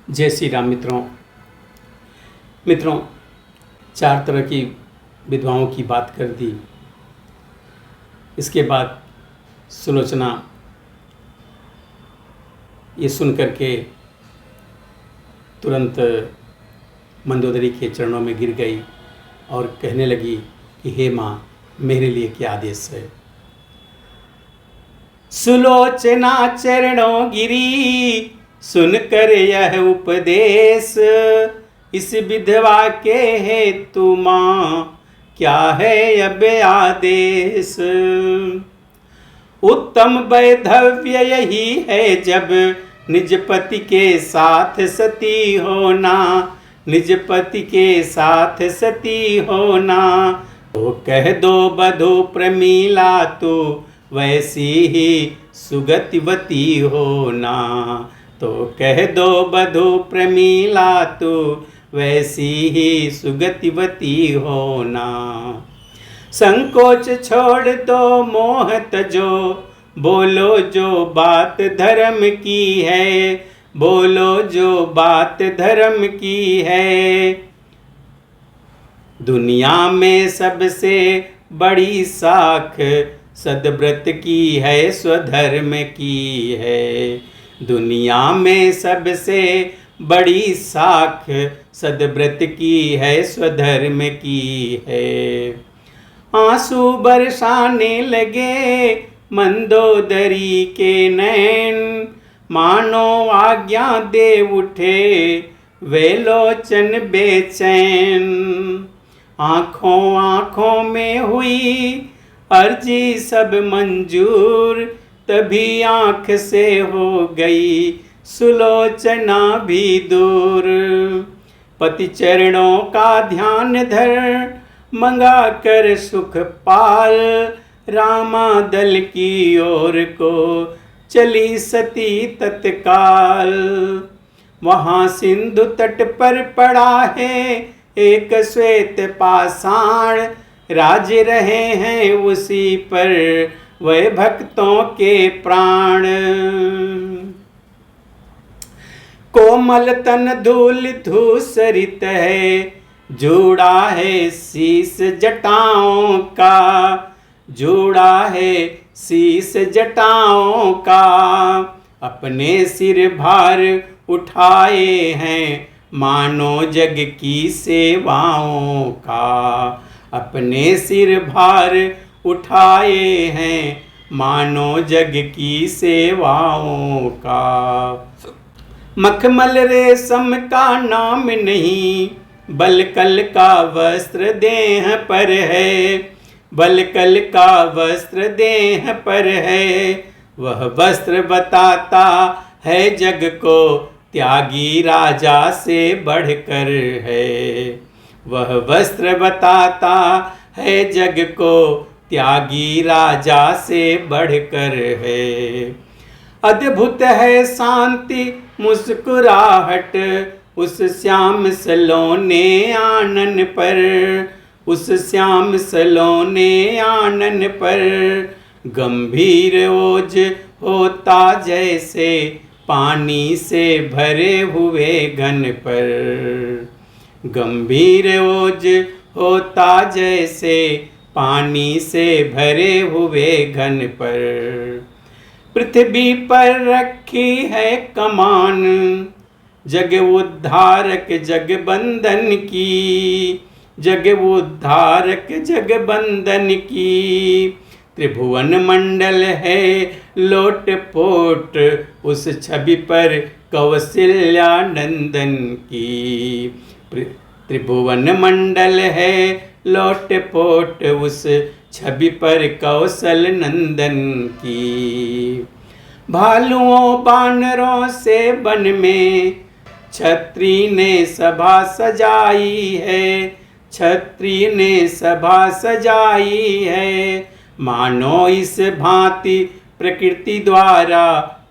जय श्री राम मित्रों, चार तरह की विधवाओं की बात कर दी। इसके बाद सुलोचना ये सुन करके तुरंत मंदोदरी के चरणों में गिर गई और कहने लगी कि हे माँ, मेरे लिए क्या आदेश है। सुलोचना चरणों गिरी सुनकर यह उपदेश, इस विधवा के हेतु माँ क्या है अब आदेश। उत्तम वैधव्य यही है जब निज पति के साथ सती होना, निज पति के साथ सती होना। तो कह दो बधू प्रमीला तो वैसी ही सुगतिवती होना, तो कह दो बधू प्रमीला तो वैसी ही सुगतिवती होना। संकोच छोड़ दो मोह तजो, बोलो जो बात धर्म की है, बोलो जो बात धर्म की है। दुनिया में सबसे बड़ी साख सद्व्रत की है, स्वधर्म की है। दुनिया में सबसे बड़ी साख सद्व्रत की है, स्वधर्म की है। आंसू बरसाने लगे मंदोदरी के नैन, मानो आज्ञा दे उठे वे लोचन बेचैन। आँखों आँखों में हुई अर्जी सब मंजूर, तभी आँख से हो गई सुलोचना भी दूर। पति चरणों का ध्यान धर मंगा कर सुख पाल, रामा दल की ओर को चली सती तत्काल। वहाँ सिंधु तट पर पड़ा है एक श्वेत पाषाण, राज रहे हैं उसी पर वह भक्तों के प्राण। कोमल तन धूल धूसरित है, जोड़ा है शीस जटाओं का, जोड़ा है शीस जटाओं का। अपने सिर भार उठाए हैं मानो जग की सेवाओं का, अपने सिर भार उठाए हैं मानो जग की सेवाओं का। मखमल रेशम का नाम नहीं, बलकल का वस्त्र देह पर है, बलकल का वस्त्र देह पर है। वह वस्त्र बताता है जग को त्यागी राजा से बढ़कर है, वह वस्त्र बताता है जग को त्यागी राजा से बढ़कर है। अद्भुत है शांति मुस्कुराहट उस श्याम सलोने आनन पर, उस श्याम सलोने आनन पर। गंभीर ओज होता जैसे पानी से भरे हुए घन पर, गंभीर ओज होता जैसे पानी से भरे हुए घन पर। पृथ्वी पर रखी है कमान जग उद्धारक जग बंधन की, जग उद्धारक जग बंधन की। त्रिभुवन मंडल है लोट पोट उस छवि पर कौशल्या नंदन की, त्रिभुवन मंडल है लोट पोट उस छवि पर कौशल नंदन की। भालुओं बानरों से वन में छत्री ने सभा सजाई है, छत्री ने सभा सजाई है। मानो इस भांति प्रकृति द्वारा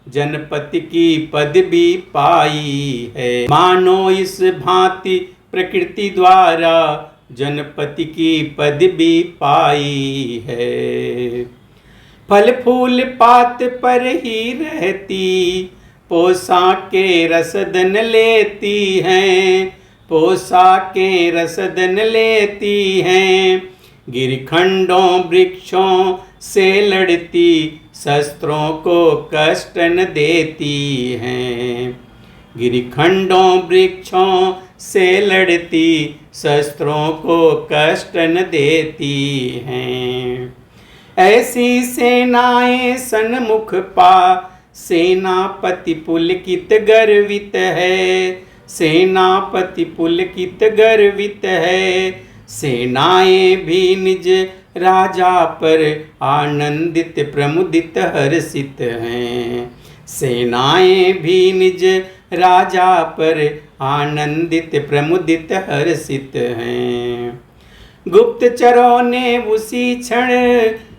जनपति की पदवी पाई है, मानो इस भांति प्रकृति द्वारा जनपति की पदवी पाई है। फल फूल पात पर ही रहती पोसा के रसदन लेती हैं, पोसा के रसदन लेती हैं। गिरखंडों वृक्षों से लड़ती, शस्त्रों को कष्ट न देती हैं। गिरखंडों वृक्षों से लड़ती, शस्त्रों को कष्ट न देती हैं। ऐसी सेनाएं सन्मुख पा, सेनापति पुलकित गर्वित है, सेनापति पुलकित गर्वित है। सेनाएं भी निज राजा पर आनंदित प्रमुदित हर्षित हैं, सेनाएं भी निज राजा पर आनंदित प्रमुदित हर्षित हैं। गुप्तचरों ने उसी क्षण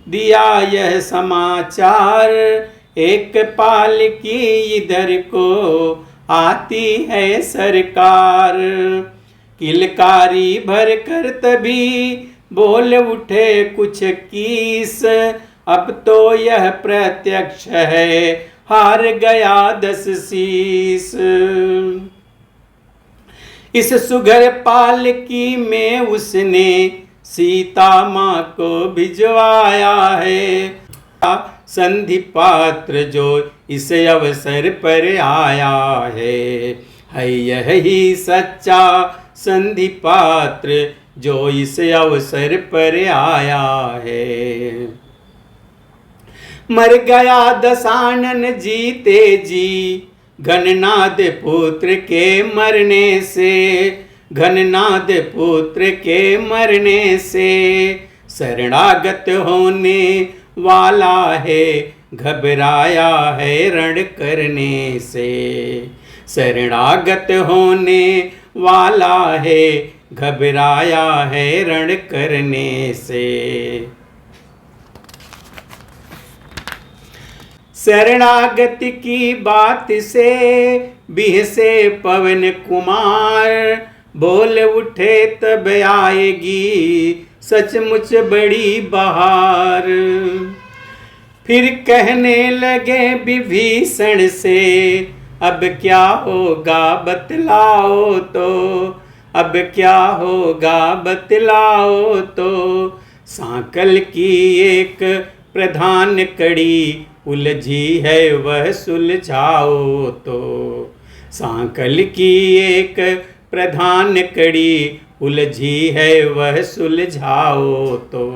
दिया यह समाचार, एक पालकी इधर को आती है सरकार। किलकारी भर कर तभी बोल उठे कुछ कीस, अब तो यह प्रत्यक्ष है हार गया 10 शीस। इस सुघर पालकी में उसने सीता माँ को भिजवाया है, संधि पात्र जो इस अवसर पर आया है यही सच्चा संधि पात्र जो इस अवसर पर आया है। मर गया दशानन जीते जी, घननाद पुत्र के मरने से, घननाद पुत्र के मरने से। शरणागत होने वाला है, घबराया है रण करने से। शरणागत होने वाला है, घबराया है रण करने से। शरणागति की बात से बिहसे पवन कुमार, बोल उठे तब आएगी सचमुच बड़ी बहार। फिर कहने लगे विभीषण से, अब क्या होगा बतलाओ तो, अब क्या होगा बतलाओ तो। सांकल की एक प्रधान कड़ी उलझी है वह सुलझाओ तो। सांकल की एक प्रधान कड़ी उलझी है वह सुलझाओ तो।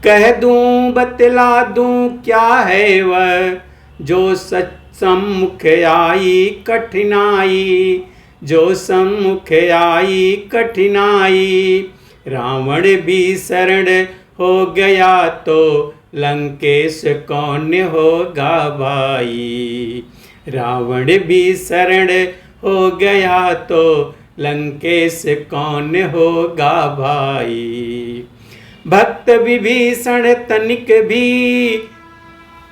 कह दूं बतला दूं क्या है वह जो सच सम्मुख आई कठिनाई, जो सम्मुख आई कठिनाई। रावण भी शरण हो गया तो लंकेश कौन होगा भाई। रावण भी शरण हो गया तो लंकेश कौन होगा भाई। भक्त विभीषण तनिक भी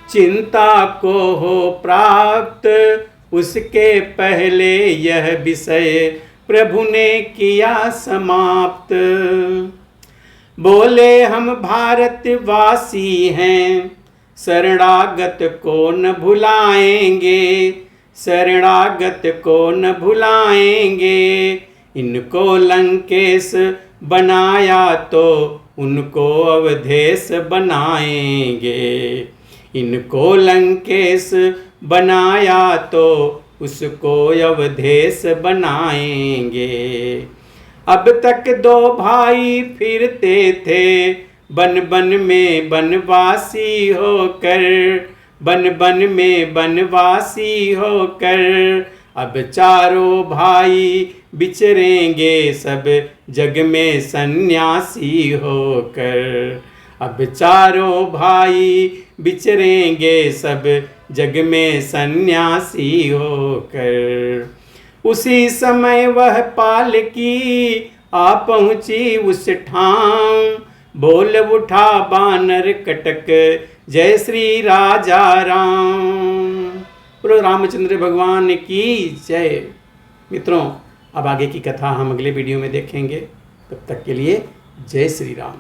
चिंता को हो प्राप्त, उसके पहले यह विषय प्रभु ने किया समाप्त। बोले हम भारतवासी हैं, शरणागत को न भुलाएंगे, शरणागत को न भुलाएंगे। इनको लंकेश बनाया तो उनको अवधेश बनाएंगे। इनको लंकेश बनाया तो उसको अवधेश बनाएंगे। अब तक 2 भाई फिरते थे बन बन में बनवासी होकर, बन बन में बनवासी होकर। अब चारों भाई बिचरेंगे सब जग में सन्यासी होकर। अब चारों भाई बिचरेंगे सब जग में सन्यासी होकर। उसी समय वह पालकी आ पहुँची उस ठाम, बोल उठा बानर कटक जय श्री राजा राम। बोलो रामचंद्र भगवान की जय। मित्रों, अब आगे की कथा हम अगले वीडियो में देखेंगे। तब तक के लिए जय श्री राम।